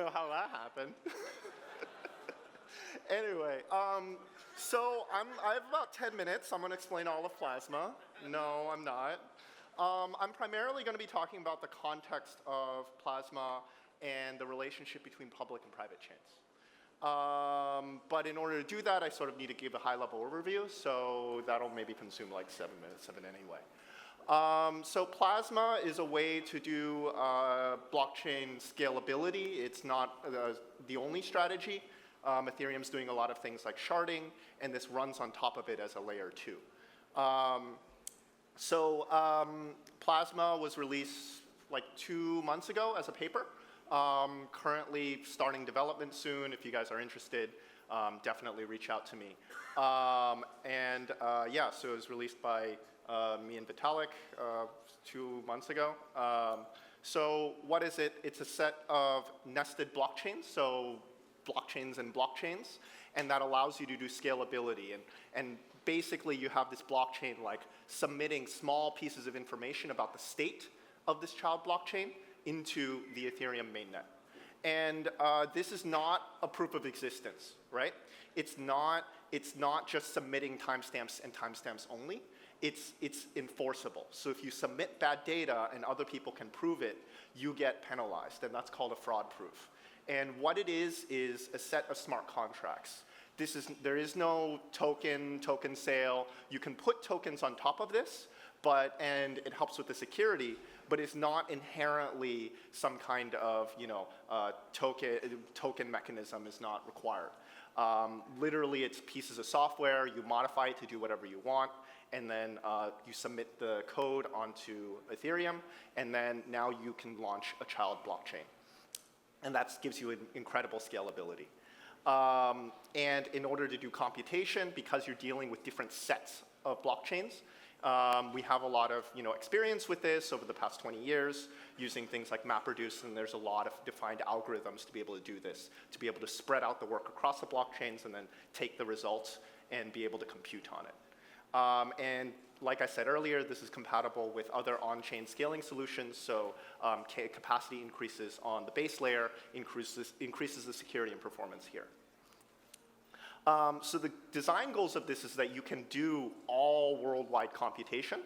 know how that happened. Anyway, so I have about 10 minutes. I'm going to explain all of Plasma. No, I'm not. I'm primarily going to be talking about the context of Plasma and the relationship between public and private chains. But in order to do that, I sort of need to give a high-level overview, so that'll maybe consume like 7 minutes of it anyway. So Plasma is a way to do blockchain scalability. It's not the only strategy. Ethereum's doing a lot of things like sharding, and this runs on top of it as a layer 2. Plasma was released like 2 months ago as a paper. Currently starting development soon. If you guys are interested, definitely reach out to me. Yeah, so it was released by me and Vitalik 2 months ago. So what is it? It's a set of nested blockchains, so blockchains and blockchains, and that allows you to do scalability. And basically you have this blockchain like submitting small pieces of information about the state of this child blockchain into the Ethereum mainnet. And this is not a proof of existence, right? It's not just submitting timestamps and timestamps only. It's enforceable. So if you submit bad data and other people can prove it, you get penalized, and that's called a fraud proof. And what it is a set of smart contracts. There is no token sale. You can put tokens on top of this, and it helps with the security, but it's not inherently some kind of token mechanism is not required. Literally, it's pieces of software. You modify it to do whatever you want, and then you submit the code onto Ethereum, and then now you can launch a child blockchain. And that gives you an incredible scalability. And in order to do computation, because you're dealing with different sets of blockchains, we have a lot of experience with this over the past 20 years using things like MapReduce, and there's a lot of defined algorithms to be able to do this, to be able to spread out the work across the blockchains and then take the results and be able to compute on it. And like I said earlier, this is compatible with other on-chain scaling solutions, so capacity increases on the base layer, increases the security and performance here. So the design goals of this is that you can do all worldwide computation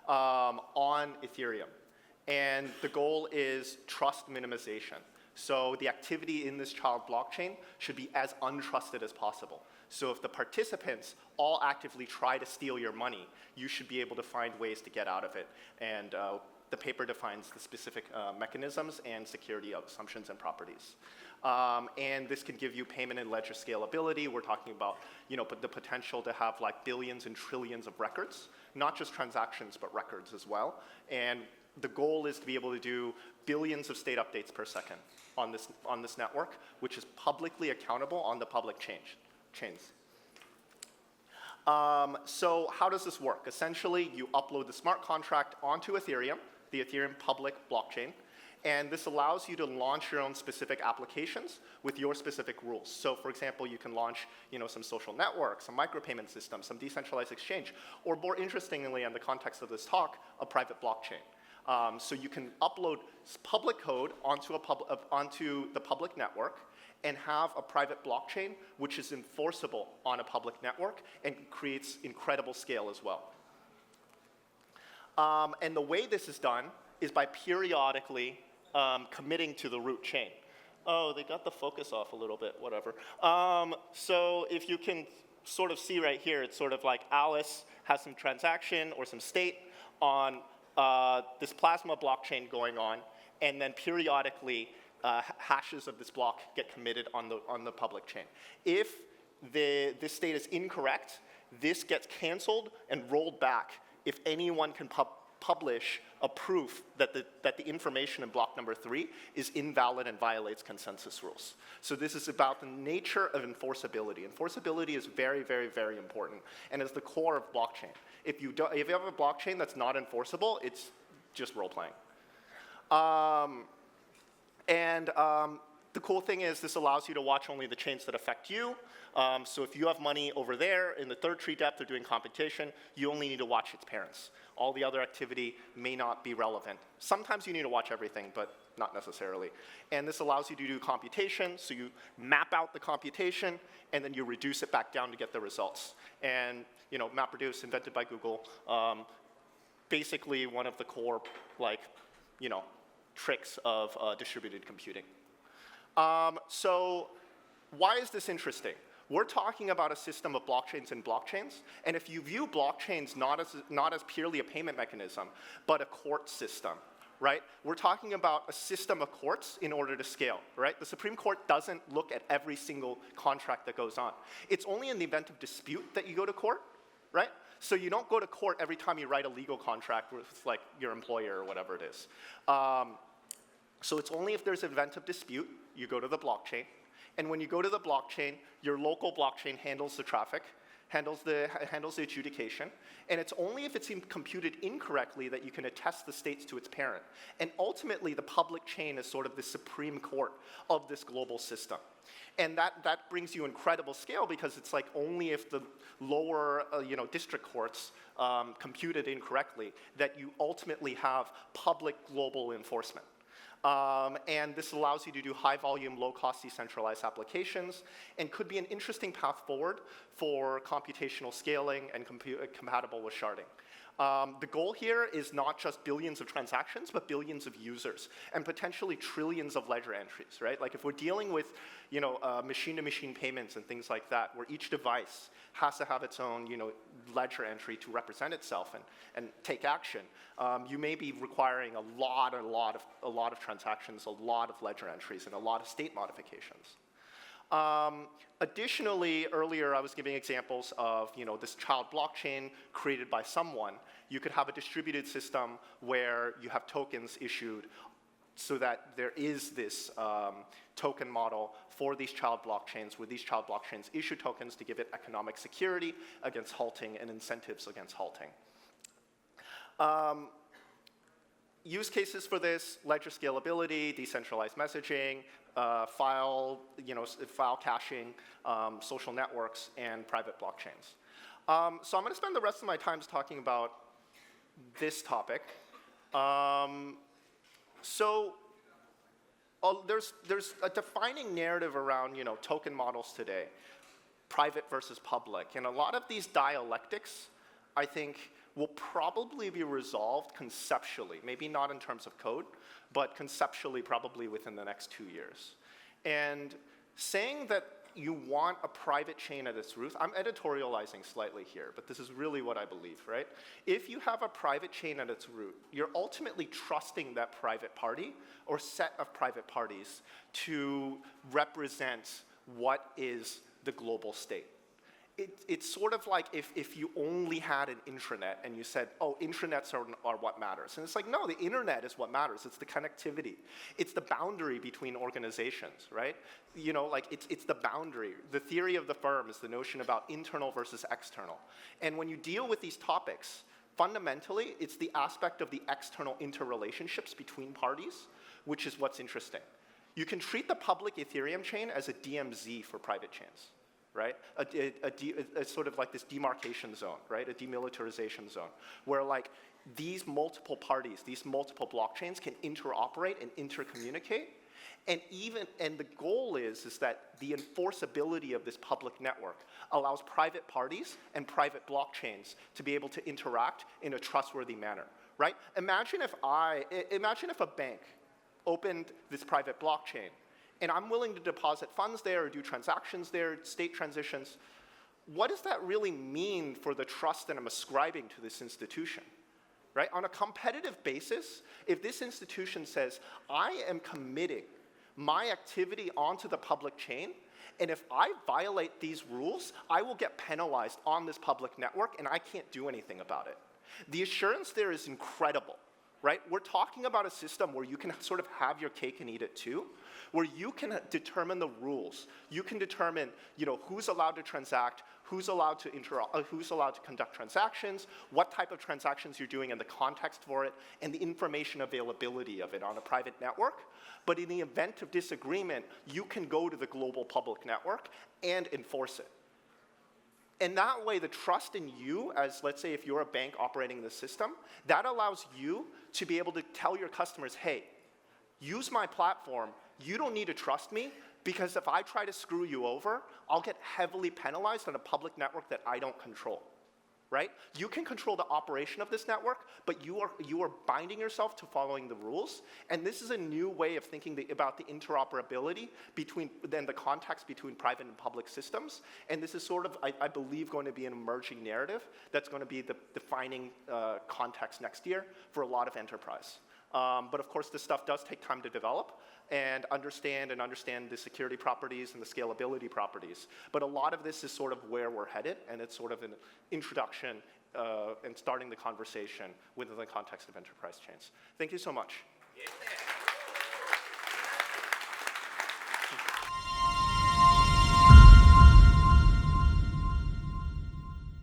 on Ethereum. And the goal is trust minimization. So the activity in this child blockchain should be as untrusted as possible. So if the participants all actively try to steal your money, you should be able to find ways to get out of it. And the paper defines the specific mechanisms and security assumptions and properties. And this can give you payment and ledger scalability. We're talking about the potential to have like billions and trillions of records, not just transactions, but records as well. And the goal is to be able to do billions of state updates per second on this network, which is publicly accountable on the public chains. So how does this work? Essentially, you upload the smart contract onto Ethereum, the Ethereum public blockchain, and this allows you to launch your own specific applications with your specific rules. So for example, you can launch some social networks, some micropayment systems, some decentralized exchange, or more interestingly in the context of this talk, a private blockchain. So you can upload public code onto the public network and have a private blockchain which is enforceable on a public network and creates incredible scale as well. And the way this is done is by periodically committing to the root chain. Oh, they got the focus off a little bit, whatever. So if you can sort of see right here, it's sort of like Alice has some transaction or some state on this Plasma blockchain going on, and then periodically hashes of this block get committed on the public chain. If this state is incorrect, this gets canceled and rolled back if anyone can publish a proof that the information in block number 3 is invalid and violates consensus rules. So this is about the nature of enforceability. Enforceability is very, very, very important, and is the core of blockchain. If you have a blockchain that's not enforceable, it's just role playing. The cool thing is this allows you to watch only the chains that affect you. So if you have money over there in the third tree depth or doing computation, you only need to watch its parents. All the other activity may not be relevant. Sometimes you need to watch everything, but not necessarily. And this allows you to do computation, so you map out the computation, and then you reduce it back down to get the results. And MapReduce, invented by Google, basically one of the core, tricks of distributed computing. So why is this interesting? We're talking about a system of blockchains and blockchains, and if you view blockchains not as purely a payment mechanism, but a court system, right? We're talking about a system of courts in order to scale, right? The Supreme Court doesn't look at every single contract that goes on. It's only in the event of dispute that you go to court, right? So you don't go to court every time you write a legal contract with your employer or whatever it is. So it's only if there's an event of dispute, you go to the blockchain. And when you go to the blockchain, your local blockchain handles the traffic, handles the adjudication. And it's only if it's computed incorrectly that you can attest the states to its parent. And ultimately, the public chain is sort of the supreme court of this global system. And that brings you incredible scale because it's only if the lower district courts computed incorrectly that you ultimately have public global enforcement. And this allows you to do high-volume, low-cost decentralized applications and could be an interesting path forward for computational scaling and compatible with sharding. The goal here is not just billions of transactions, but billions of users and potentially trillions of ledger entries, right? If we're dealing with machine-to-machine payments and things like that, where each device has to have its own ledger entry to represent itself and take action, you may be requiring a lot of transactions, a lot of ledger entries, and a lot of state modifications. Additionally, earlier I was giving examples of this child blockchain created by someone. You could have a distributed system where you have tokens issued so that there is this token model for these child blockchains, where these child blockchains issue tokens to give it economic security against halting and incentives against halting. Use cases for this: ledger scalability, decentralized messaging, file caching, social networks, and private blockchains. So I'm going to spend the rest of my time talking about this topic. There's a defining narrative around token models today, private versus public, and a lot of these dialectics, I think, will probably be resolved conceptually, maybe not in terms of code, but conceptually probably within the next 2 years. And saying that you want a private chain at its root, I'm editorializing slightly here, but this is really what I believe, right? If you have a private chain at its root, you're ultimately trusting that private party or set of private parties to represent what is the global state. It's sort of like if you only had an intranet and you said, oh, intranets are what matters. And it's no, the internet is what matters. It's the connectivity. It's the boundary between organizations, right? It's the boundary. The theory of the firm is the notion about internal versus external. And when you deal with these topics, fundamentally, it's the aspect of the external interrelationships between parties, which is what's interesting. You can treat the public Ethereum chain as a DMZ for private chains. Right? A sort of this demarcation zone, right? A demilitarization zone, where these multiple parties, these multiple blockchains can interoperate and intercommunicate, and the goal is that the enforceability of this public network allows private parties and private blockchains to be able to interact in a trustworthy manner, right? Imagine if a bank opened this private blockchain, and I'm willing to deposit funds there or do transactions there, state transitions. What does that really mean for the trust that I'm ascribing to this institution, right? On a competitive basis, if this institution says, I am committing my activity onto the public chain, and if I violate these rules, I will get penalized on this public network, and I can't do anything about it. The assurance there is incredible, right? We're talking about a system where you can sort of have your cake and eat it too, where you can determine the rules. You can determine, who's allowed to transact, who's allowed to conduct transactions, what type of transactions you're doing and the context for it, and the information availability of it on a private network. But in the event of disagreement, you can go to the global public network and enforce it. And that way, the trust in you, as let's say if you're a bank operating the system, that allows you to be able to tell your customers, hey, use my platform. You don't need to trust me, because if I try to screw you over, I'll get heavily penalized on a public network that I don't control, right? You can control the operation of this network, but you are binding yourself to following the rules. And this is a new way of thinking about the interoperability between, then the context between private and public systems. And this is sort of, I believe, going to be an emerging narrative that's going to be the defining context next year for a lot of enterprise. But of course, this stuff does take time to develop and understand the security properties and the scalability properties. But a lot of this is sort of where we're headed, and it's sort of an introduction and starting the conversation within the context of enterprise chains. Thank you so much. Yeah.